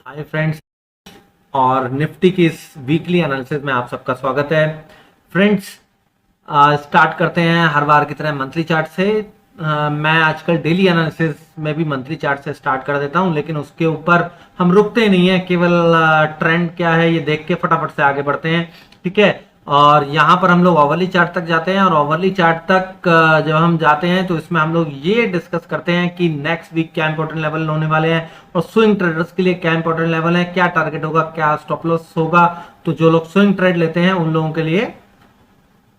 Hi friends, और Nifty की इस वीकली एनालिसिस में आप सबका स्वागत है। फ्रेंड्स, स्टार्ट करते हैं हर बार की तरह मंथली चार्ट से। मैं आजकल डेली एनालिसिस में भी मंथली चार्ट से स्टार्ट कर देता हूं, लेकिन उसके ऊपर हम रुकते नहीं है, केवल ट्रेंड क्या है ये देख के फटाफट से आगे बढ़ते हैं। ठीक है, और यहाँ पर हम लोग ओवरली चार्ट तक जाते हैं, और ओवरली चार्ट तक जब हम जाते हैं तो इसमें हम लोग ये डिस्कस करते हैं कि नेक्स्ट वीक क्या इंपॉर्टेंट लेवल होने वाले हैं, और स्विंग ट्रेडर्स के लिए क्या इंपॉर्टेंट लेवल है, क्या टारगेट होगा, क्या स्टॉप लॉस होगा। तो जो लोग स्विंग ट्रेड लेते हैं उन लोगों के लिए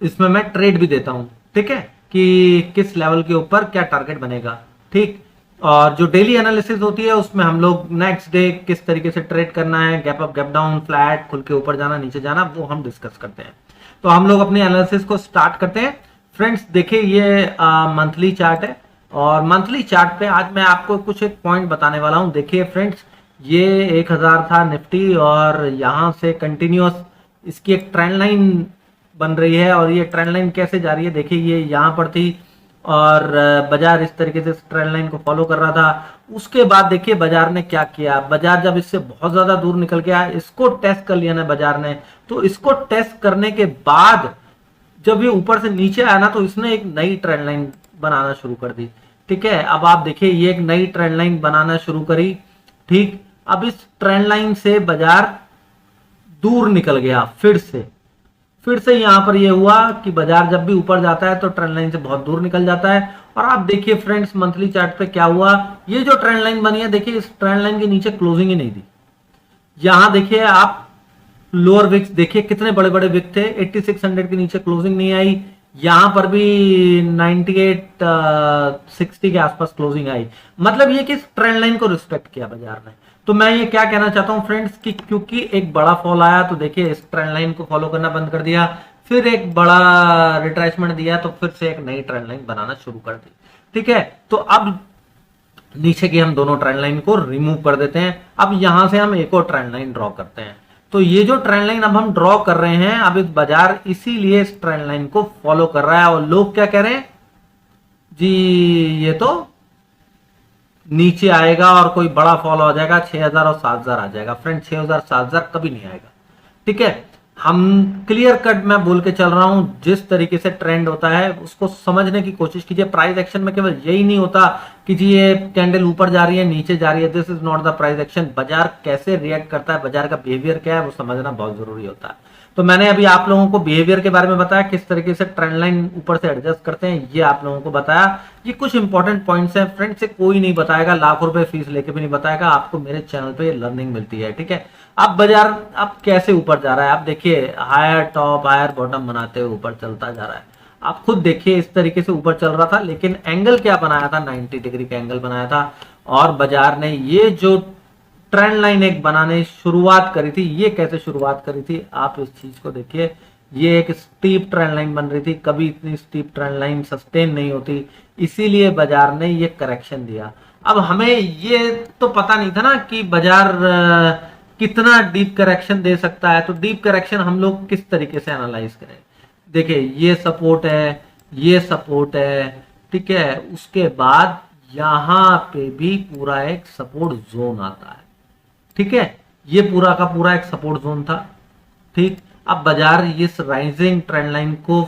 इसमें मैं ट्रेड भी देता हूं। ठीक है, कि किस लेवल के ऊपर क्या टारगेट बनेगा। ठीक, और जो डेली एनालिसिस होती है उसमें हम लोग नेक्स्ट डे किस तरीके से ट्रेड करना है, gap up gap down, flat, खुल के ऊपर जाना नीचे जाना, वो हम डिस्कस करते हैं। तो हम लोग अपनी एनालिसिस को स्टार्ट करते हैं। फ्रेंड्स देखिए, ये मंथली चार्ट है, और मंथली चार्ट पे आज मैं आपको कुछ एक पॉइंट बताने वाला हूं। देखिए फ्रेंड्स, ये 1000 था निफ्टी, और यहां से कंटिन्यूअस इसकी एक ट्रेंड लाइन बन रही है, और ये ट्रेंड लाइन कैसे जा रही है देखिए, ये यहाँ पर थी और बाजार इस तरीके से ट्रेंड लाइन को फॉलो कर रहा था। उसके बाद देखिए बाजार ने क्या किया, बाजार जब इससे बहुत ज्यादा दूर निकल गया, इसको टेस्ट कर लिया ना बाजार ने, तो इसको टेस्ट करने के बाद जब ये ऊपर से नीचे आया ना, तो इसने एक नई ट्रेंड लाइन बनाना शुरू कर दी। ठीक है, अब आप देखिए ये एक नई ट्रेंड लाइन बनाना शुरू करी। ठीक, अब इस ट्रेंड लाइन से बाजार दूर निकल गया, फिर से यहां पर यह हुआ कि बाजार जब भी ऊपर जाता है तो ट्रेंड लाइन से बहुत दूर निकल जाता है। और आप देखिए फ्रेंड्स, मंथली चार्ट पे क्या हुआ, ये जो ट्रेंड लाइन बनी है देखिए, इस ट्रेंड लाइन के नीचे क्लोजिंग ही नहीं दी। यहां देखिए आप लोअर विक्स देखिए, कितने बड़े बड़े विक थे, 8600 के नीचे क्लोजिंग नहीं आई। यहां पर भी 9860 के आसपास क्लोजिंग आई। मतलब ये कि ट्रेंड लाइन को रिस्पेक्ट किया बाजार ने। तो मैं ये क्या कहना चाहता हूं फ्रेंड्स, कि क्योंकि एक बड़ा फॉल आया तो देखिए इस ट्रेंड लाइन को फॉलो करना बंद कर दिया, फिर एक बड़ा रिट्रेसमेंट दिया तो फिर से एक नई ट्रेंड लाइन बनाना शुरू कर दी। ठीक है, तो अब नीचे की हम दोनों ट्रेंड लाइन को रिमूव कर देते हैं। अब यहां से हम एक और ट्रेंड लाइन ड्रॉ करते हैं। तो ये जो ट्रेंड लाइन अब हम ड्रॉ कर रहे हैं, अब इस बाजार इसीलिए इस ट्रेंड लाइन को फॉलो कर रहा है, और लोग क्या कह रहे हैं जी, ये तो नीचे आएगा और कोई बड़ा फॉल हो जाएगा, 6000 और 7000 आ जाएगा। फ्रेंड 6000 7000 कभी नहीं आएगा। ठीक है, हम क्लियर कट मैं बोल के चल रहा हूं, जिस तरीके से ट्रेंड होता है उसको समझने की कोशिश कीजिए। प्राइस एक्शन में केवल यही नहीं होता कि जी ये कैंडल ऊपर जा रही है नीचे जा रही है, this is not the price action. बाजार कैसे रिएक्ट करता है, बाजार का बिहेवियर क्या है, वो समझना बहुत जरूरी होता है। तो मैंने अभी आप लोगों को बिहेवियर के बारे में बताया, किस तरीके से ट्रेंड लाइन ऊपर से एडजस्ट करते हैं, ये आप लोगों को बताया। ये कुछ इंपॉर्टेंट पॉइंट्स हैं फ्रेंड, से कोई नहीं बताएगा, लाखों रुपए फीस लेके भी नहीं बताएगा, आपको मेरे चैनल पे लर्निंग मिलती है। ठीक है, अब बाजार अब कैसे ऊपर जा रहा है, आप देखिए हायर टॉप हायर बॉटम बनाते हुए ऊपर चलता जा रहा है। आप खुद देखिए इस तरीके से ऊपर चल रहा था, लेकिन एंगल क्या बनाया था, 90 डिग्री का एंगल बनाया था। और बाजार ने ये जो ट्रेंड लाइन एक बनाने शुरुआत करी थी, ये कैसे शुरुआत करी थी आप इस चीज को देखिए। ये एक स्टीप ट्रेंड लाइन बन रही थी, कभी इतनी स्टीप ट्रेंड लाइन सस्टेन नहीं होती, इसीलिए बाजार ने ये करेक्शन दिया। अब हमें ये तो पता नहीं था ना कि बाजार कितना डीप करेक्शन दे सकता है, तो डीप करेक्शन हम लोग किस तरीके से एनालाइज करें। देखिए ये सपोर्ट है, ये सपोर्ट है, ठीक है, उसके बाद यहां पे भी पूरा एक सपोर्ट जोन आता है। ठीक है, ये पूरा का पूरा एक सपोर्ट जोन था। ठीक, अब बाजार इस राइजिंग ट्रेंड लाइन को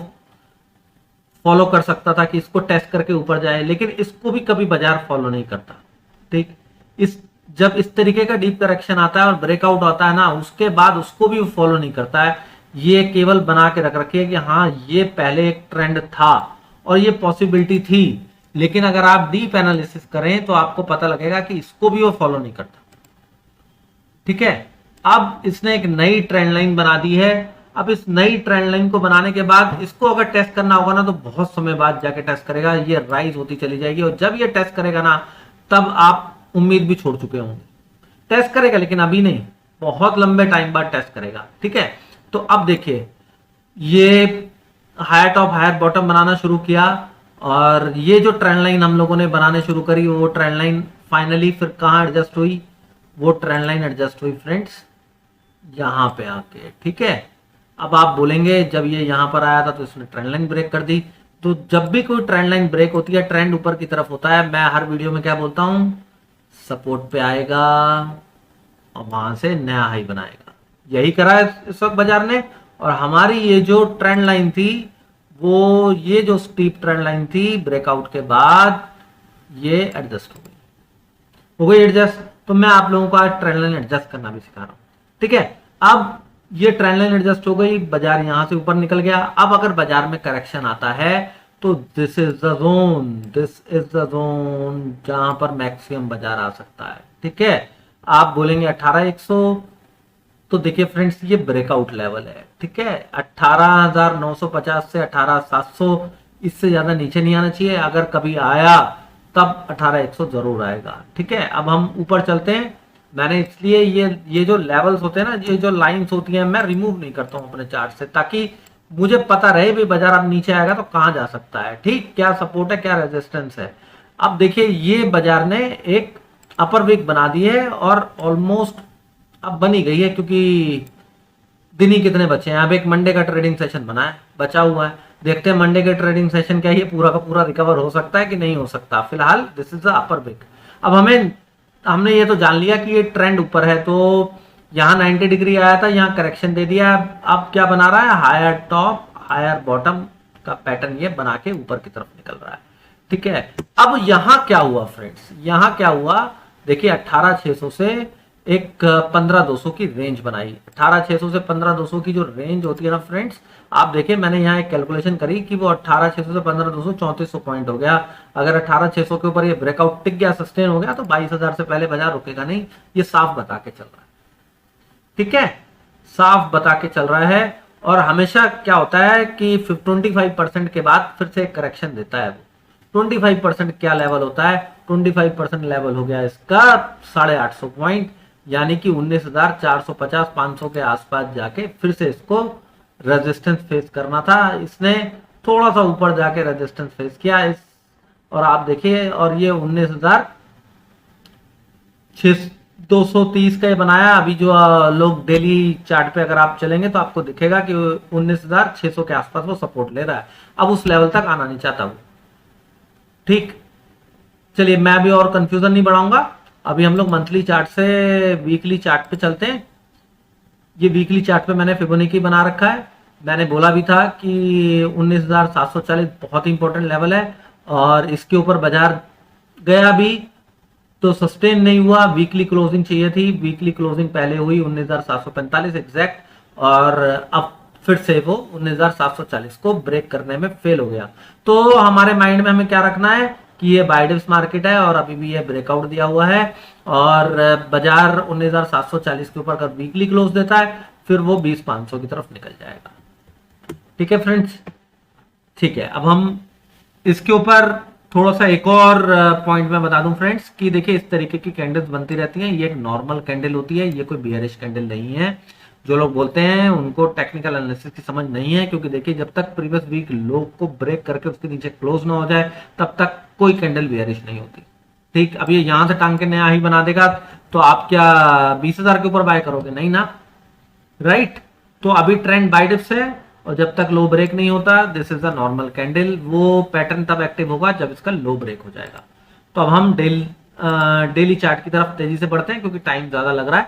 फॉलो कर सकता था कि इसको टेस्ट करके ऊपर जाए, लेकिन इसको भी कभी बाजार फॉलो नहीं करता। ठीक, इस जब इस तरीके का डीप करेक्शन आता है और ब्रेकआउट आता है ना, उसके बाद उसको भी फॉलो नहीं करता है। ये केवल बना के रख रखी है कि हाँ ये पहले एक ट्रेंड था और ये पॉसिबिलिटी थी, लेकिन अगर आप डीप एनालिसिस करें तो आपको पता लगेगा कि इसको भी वो फॉलो नहीं करता। ठीक है, अब इसने एक नई ट्रेंड लाइन बना दी है। अब इस नई ट्रेंड लाइन को बनाने के बाद इसको अगर टेस्ट करना होगा ना, तो बहुत समय बाद जाके टेस्ट करेगा, ये राइज होती चली जाएगी, और जब ये टेस्ट करेगा ना, तब आप उम्मीद भी छोड़ चुके होंगे। टेस्ट करेगा लेकिन अभी नहीं, बहुत लंबे टाइम बाद टेस्ट करेगा। ठीक है, तो अब देखिए ये हायर टॉप हायर बॉटम बनाना शुरू किया, और ये जो ट्रेंड लाइन हम लोगों ने बनाने शुरू करी, वो ट्रेंड लाइन फाइनली फिर कहां एडजस्ट हुई, वो ट्रेंड लाइन एडजस्ट हुई फ्रेंड्स यहां पे आके। ठीक है, अब आप बोलेंगे जब ये यहां पर आया था तो इसने ट्रेंड लाइन ब्रेक कर दी। तो जब भी कोई ट्रेंड लाइन ब्रेक होती है, ट्रेंड ऊपर की तरफ होता है, मैं हर वीडियो में क्या बोलता हूं, सपोर्ट पे आएगा, और वहां से नया हाई बनाएगा। यही करा है इस वक्त बाजार ने। और हमारी ये जो ट्रेंड लाइन थी, वो ये जो स्टीप ट्रेंड लाइन थी, ब्रेकआउट के बाद ये एडजस्ट हो गई एडजस्ट। तो मैं आप लोगों को आज ट्रेंड लाइन एडजस्ट करना भी सिखा रहा हूं, ठीक है। अब ये ट्रेंड लाइन एडजस्ट हो गई, बाजार यहां से ऊपर निकल गया। अब अगर बाजार में करेक्शन आता है तो this is the zone, this is the zone जहां पर मैक्सिमम बाजार आ सकता है, ठीक है। आप बोलेंगे 18,100, तो देखिए फ्रेंड्स ये ब्रेकआउट लेवल है, ठीक है। 18,950 से 18,700, इससे ज्यादा नीचे नहीं आना चाहिए। अगर कभी आया तब 18,100 जरूर आएगा, ठीक है। अब हम ऊपर चलते हैं। मैंने इसलिए ये जो लेवल्स होते हैं ना, ये जो लाइंस होती हैं, मैं रिमूव नहीं करता हूं अपने चार्ट से, ताकि मुझे पता रहे भी बाजार अब नीचे आएगा तो कहां जा सकता है, ठीक, क्या सपोर्ट है क्या रेजिस्टेंस है। अब देखिए ये बाजार ने एक अपर वीक बना दी है और ऑलमोस्ट अब बनी गई है, क्योंकि दिन ही कितने बचे हैं। अब एक मंडे का ट्रेडिंग सेशन बना है, बचा हुआ है। देखते हैं मंडे के ट्रेडिंग सेशन क्या ये पूरा का पूरा रिकवर हो सकता है कि नहीं हो सकता। फिलहाल this is the upper week. अब हमने ये तो जान लिया कि ये ट्रेंड ऊपर है, तो यहाँ 90 डिग्री आया था, यहाँ करेक्शन दे दिया। अब क्या बना रहा है, हायर टॉप हायर बॉटम का पैटर्न ये बना के ऊपर की तरफ निकल रहा है, ठीक है। अब यहां क्या हुआ फ्रेंड्स, यहां क्या हुआ, देखिए 18,600 से एक 15,200 की रेंज बनाई। 18,600 से 15,200 की जो रेंज होती है ना फ्रेंड्स, आप देखिए मैंने यहाँ एक कैलकुलेशन करी कि वो 18,600 से 15,200 3400 पॉइंट हो गया। अगर 18,600 के ऊपर ये ब्रेकआउट टिक गया, सस्टेन हो गया, तो 22,000 से पहले बाजार रुकेगा नहीं। ये साफ बता के चल रहा है, ठीक है, साफ बता के चल रहा है। और हमेशा क्या होता है कि 25% के बाद फिर से एक करेक्शन देता है। वो 25% क्या लेवल होता है, 25% लेवल हो गया इसका 850 पॉइंट, यानी कि 19,450 500 के आसपास जाके फिर से इसको रेजिस्टेंस फेस करना था। इसने थोड़ा सा ऊपर जाके रेजिस्टेंस फेस किया इस, और आप देखिए, और ये 19,230 का बनाया। अभी जो लोग डेली चार्ट पे अगर आप चलेंगे तो आपको दिखेगा कि 19,600 के आसपास वो सपोर्ट ले रहा है। अब उस लेवल तक आना नहीं चाहता वो, ठीक। चलिए मैं अभी और कंफ्यूजन नहीं बढ़ाऊंगा। अभी हम लोग मंथली चार्ट से वीकली चार्ट पे चलते हैं। ये वीकली चार्ट पे मैंने फिबोनाची बना रखा है। मैंने बोला भी था कि 19,740 बहुत इंपॉर्टेंट लेवल है, और इसके ऊपर बाजार गया भी तो सस्टेन नहीं हुआ। वीकली क्लोजिंग चाहिए थी, वीकली क्लोजिंग पहले हुई 19,745 एग्जैक्ट, और अब फिर से वो 19,740 को ब्रेक करने में फेल हो गया। तो हमारे माइंड में हमें क्या रखना है कि ये बाय डिप्स मार्केट है और अभी भी ये ब्रेकआउट दिया हुआ है, और बाजार 19,740 के ऊपर अगर वीकली क्लोज देता है फिर वो 20,500 की तरफ निकल जाएगा, ठीक है फ्रेंड्स, ठीक है। अब हम इसके ऊपर थोड़ा सा एक और पॉइंट में बता दूं फ्रेंड्स कि देखिए इस तरीके की कैंडल्स बनती रहती हैं। ये एक नॉर्मल कैंडल होती है, ये कोई बियरिश कैंडल नहीं है। जो लोग बोलते हैं उनको टेक्निकल एनालिसिस की समझ नहीं है, क्योंकि देखिए जब तक प्रीवियस वीक लो को ब्रेक करके उसके नीचे क्लोज ना हो जाए तब तक कोई कैंडल बियरिश नहीं होती, ठीक। अब ये यहां से टांग के नया ही बना देगा तो आप क्या 20,000 के ऊपर बाय करोगे, नहीं ना, राइट। तो अभी ट्रेंड बाय डिप्स है, और जब तक लो ब्रेक नहीं होता, this is a normal candle. वो पैटर्न तब एक्टिव होगा जब इसका लो ब्रेक हो जाएगा। तो अब हम डेली चार्ट की तरफ तेजी से बढ़ते हैं, क्योंकि टाइम ज्यादा लग रहा है,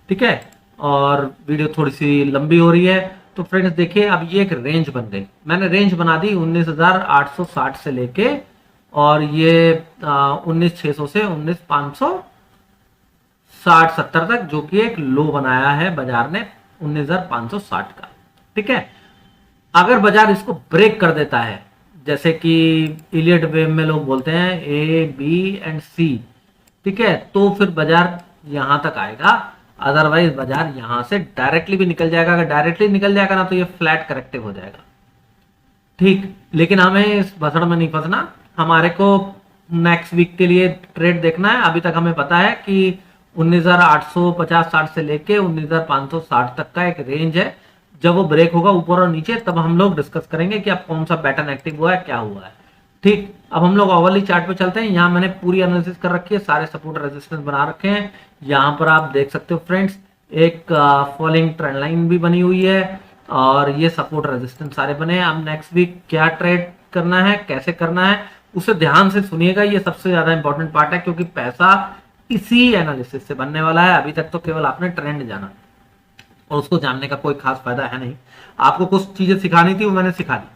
ठीक है, और वीडियो थोड़ी सी लंबी हो रही है। तो फ्रेंड्स देखिए अब ये एक रेंज बन गई, मैंने रेंज बना दी 19,860 से लेके, और ये 19,600 से 19,560-70 तक, जो कि एक लो बनाया है बाजार ने 19,560 का, ठीक है। अगर बाजार इसको ब्रेक कर देता है, जैसे कि इलियट वेव में लोग बोलते हैं ए बी एंड सी, ठीक है, तो फिर बाजार यहां तक आएगा। अदरवाइज बाजार यहां से डायरेक्टली भी निकल जाएगा। अगर डायरेक्टली निकल जाएगा ना तो ये फ्लैट करेक्टिव हो जाएगा, ठीक। लेकिन हमें इस भसड़ में नहीं फंसना, हमारे को नेक्स्ट वीक के लिए ट्रेड देखना है। अभी तक हमें पता है कि 19,850-60 से लेके 19,560 तक का एक रेंज है। जब वो ब्रेक होगा ऊपर और नीचे, तब हम लोग डिस्कस करेंगे कि अब कौन सा पैटर्न एक्टिव हुआ है, क्या हुआ है, ठीक। अब हम लोग ओवरली चार्ट पे चलते हैं। यहाँ मैंने पूरी एनालिसिस कर रखी है, सारे सपोर्ट रेजिस्टेंस बना रखे हैं। यहाँ पर आप देख सकते हो फ्रेंड्स, एक फॉलिंग ट्रेंड लाइन भी बनी हुई है, और ये सपोर्ट रेजिस्टेंस सारे बने हैं। अब नेक्स्ट वीक क्या ट्रेड करना है, कैसे करना है, उसे ध्यान से सुनिएगा। ये सबसे ज्यादा इंपॉर्टेंट पार्ट है, क्योंकि पैसा इसी एनालिसिस से बनने वाला है। अभी तक तो केवल आपने ट्रेंड जाना और उसको जानने का कोई खास फायदा है नहीं। आपको कुछ चीजें सिखानी थी वो मैंने सिखा दी,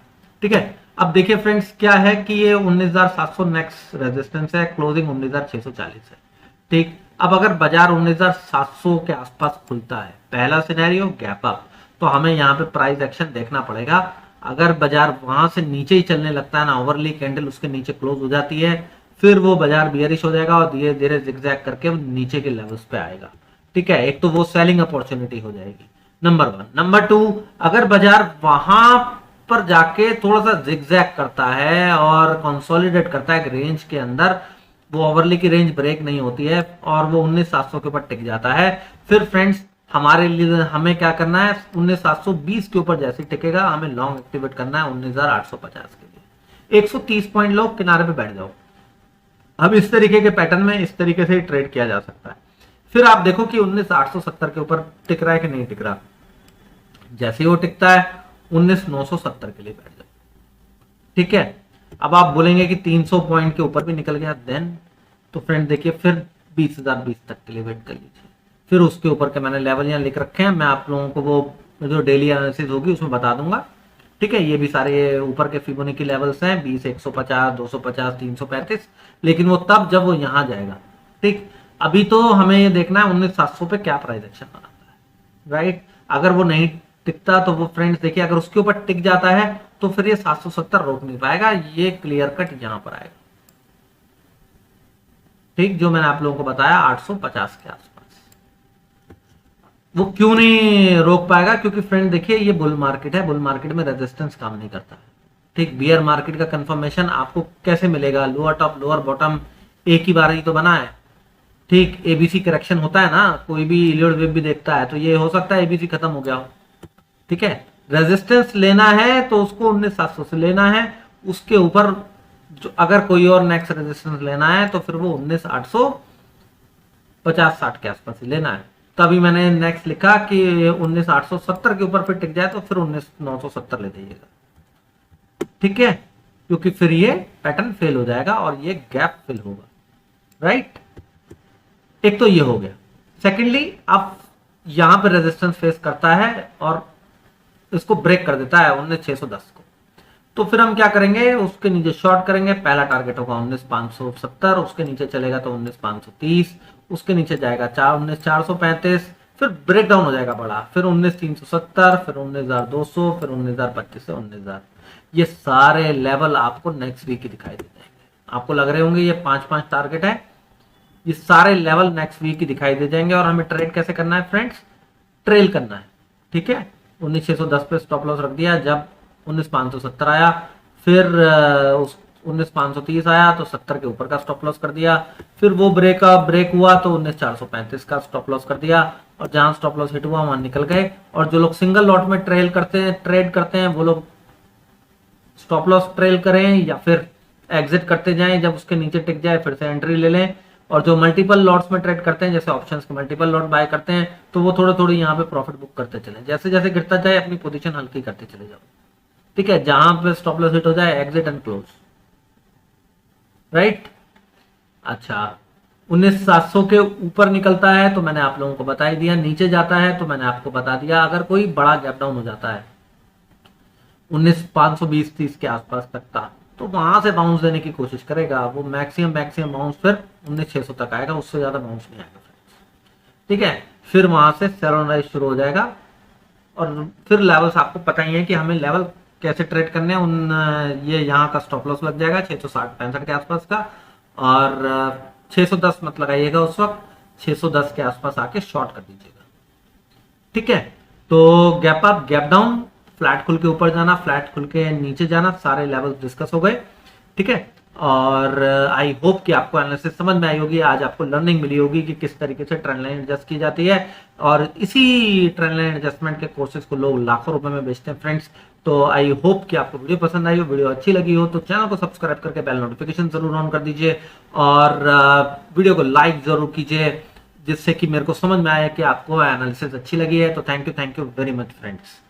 ठीक है। अब देखिए फ्रेंड्स क्या है कि ये 19,700 नेक्स्ट रेजिस्टेंस है, क्लोजिंग 19,640 है, ठीक। अब अगर बाजार 19,700 के आसपास खुलता है, पहला सिनेरियो गैप अप, तो हमें यहाँ पे प्राइस एक्शन देखना पड़ेगा। अगर बाजार वहां से नीचे ही चलने लगता है ना, ओवरली कैंडल उसके नीचे क्लोज हो जाती है, फिर वो बाजार बियरिश हो जाएगा और धीरे धीरे जिगजैग करके नीचे के लेवल्स पे आएगा, ठीक है। एक तो वो सेलिंग अपॉर्चुनिटी हो जाएगी, नंबर 1। नंबर 2, अगर बाजार वहां पर जाके थोड़ा सा जिगजैग करता है और कंसोलिडेट करता है एक रेंज के अंदर, वो ओवरली की रेंज ब्रेक नहीं होती है और वो 19,700 के ऊपर टिक जाता है, फिर फ्रेंड्स हमारे लिए हमें क्या करना है, 19,720 के ऊपर जैसे टिकेगा हमें लॉन्ग एक्टिवेट करना है 19,850 के लिए। 130 पॉइंट लो, किनारे पे बैठ जाओ। अब इस तरीके के पैटर्न में इस तरीके से ट्रेड किया जा सकता है। फिर आप देखो कि 19,870 के ऊपर टिक रहा है कि नहीं टिक रहा। जैसे ही वो टिकता है 19,970 के लिए बैठ जाओ, ठीक है। अब आप बोलेंगे कि 300 पॉइंट के ऊपर भी निकल गया, देन तो फ्रेंड देखिए फिर 20,020 तक के लिए वेट कर लीजिए। फिर उसके ऊपर के मैंने लेवल यहाँ लिख रखे हैं, मैं आप लोगों को वो जो डेली एनालिसिस होगी उसमें बता दूंगा, ठीक है। ये भी सारे ऊपर के फिबोनाची लेवल्स हैं, 20, 150, 250, 335, लेकिन वो तब जब वो यहाँ जाएगा, ठीक। अभी तो हमें ये देखना है 19,700 पे क्या प्राइस एक्शन बनाता है, राइट। अगर वो नहीं टिकता तो वो फ्रेंड्स देखिए अगर उसके ऊपर टिक जाता है तो फिर ये 770 रोक नहीं पाएगा, ये क्लियर कट यहां पर आएगा, ठीक। जो मैंने आप लोगों को बताया 850 के आसपास वो क्यों नहीं रोक पाएगा, क्योंकि फ्रेंड देखिए ये बुल मार्केट है, बुल मार्केट में रेजिस्टेंस काम नहीं करता है, ठीक। बियर मार्केट का कंफर्मेशन आपको कैसे मिलेगा, लोअर टॉप लोअर बॉटम एक ही बार ही तो बना है, ठीक। एबीसी करेक्शन होता है ना, कोई भी इलियड वेब भी देखता है, तो ये हो सकता है एबीसी खत्म हो गया हो, ठीक है। रेजिस्टेंस लेना है तो उसको 19,700 से लेना है, उसके ऊपर जो अगर कोई और नेक्स्ट रेजिस्टेंस लेना है तो फिर वो 19,850-60 के आसपास ही लेना है। तभी मैंने नेक्स्ट लिखा कि 19,870 के ऊपर फिर टिक जाए तो फिर 19,970 ले जाइएगा, ठीक है, क्योंकि फिर ये पैटर्न फेल हो जाएगा और ये गैप फिल होगा, राइट। एक तो ये हो गया। सेकेंडली आप यहां पर रेजिस्टेंस फेस करता है और इसको ब्रेक कर देता है 19,610 को, तो फिर हम क्या करेंगे, उसके नीचे शॉर्ट करेंगे। पहला टारगेट होगा 19,570, उसके नीचे चलेगा तो 19,530, उसके नीचे जाएगा 19,435, फिर ब्रेक डाउन हो जाएगा बड़ा, फिर 19,370, फिर 19,200, फिर 19,025 से 19,000। ये सारे लेवल आपको नेक्स्ट वीक ही दिखाई दे जाएंगे। आपको लग रहे होंगे ये 5-5 टारगेट है, ये सारे लेवल नेक्स्ट वीक ही दिखाई दे जाएंगे। और हमें ट्रेड कैसे करना है फ्रेंड्स, ट्रेल करना है, ठीक है। 19,610 पे स्टॉप लॉस रख दिया, जब 19,570 आया, फिर उस 19,530 आया तो 70 के ऊपर का स्टॉप लॉस कर दिया, फिर वो ब्रेक हुआ तो 19,435 का स्टॉप लॉस कर दिया, और जहां स्टॉप लॉस हिट हुआ वहां निकल गए। और जो लोग सिंगल लॉट में ट्रेड करते हैं वो लोग स्टॉप लॉस ट्रेल करें या फिर एग्जिट करते जाएं, जब उसके नीचे टिक जाए फिर से एंट्री ले लें। और जो मल्टीपल लॉट्स में ट्रेड करते हैं, जैसे ऑप्शंस के मल्टीपल लॉट बाय करते हैं, तो वो थोड़े थोड़े यहाँ पे प्रॉफिट बुक करते चले, जैसे जैसे गिरता जाए अपनी पोजीशन हल्की करते चले जाओ, ठीक है। जहां पे स्टॉप लॉस हिट हो जाए एग्जिट एंड क्लोज, राइट। अच्छा, 19,700 के ऊपर निकलता है तो मैंने आप लोगों को बता ही दिया, नीचे जाता है तो मैंने आपको बता दिया। अगर कोई बड़ा गैप डाउन हो जाता है 19,520-30 के आसपास तक का, तो वहां से बाउंस देने की कोशिश करेगा, वो मैक्सिमम बाउंस फिर 19,600 तक आएगा, उससे ज्यादा बाउंस नहीं आएगा फ्रेंड्स, ठीक है। फिर वहां से सेल ऑन राइज शुरू हो जाएगा और फिर लेवल्स आपको पता ही है कि हमें लेवल कैसे ट्रेड करने हैं। ये यहाँ का स्टॉप लॉस लग जाएगा 660-65 के आसपास का, और 610 मत लगाइएगा उस वक्त, 610 के आसपास आके शॉर्ट कर दीजिएगा, ठीक है। तो gap up gap down, flat खुल के ऊपर जाना, फ्लैट खुल के नीचे जाना, सारे लेवल डिस्कस हो गए, ठीक है। और आई होप कि आपको एनालिसिस समझ में आई होगी, आज आपको लर्निंग मिली होगी कि किस तरीके से ट्रेंड लाइन एडजस्ट की जाती है। और इसी ट्रेंड लाइन एडजस्टमेंट के कोर्सेज को लोग लाखों रुपए में बेचते हैं फ्रेंड्स। तो आई होप कि आपको वीडियो पसंद आई हो, वीडियो अच्छी लगी हो तो चैनल को सब्सक्राइब करके बेल नोटिफिकेशन जरूर ऑन कर दीजिए और वीडियो को लाइक जरूर कीजिए, जिससे कि मेरे को समझ में आए कि आपको एनालिसिस अच्छी लगी है। तो thank you very much friends.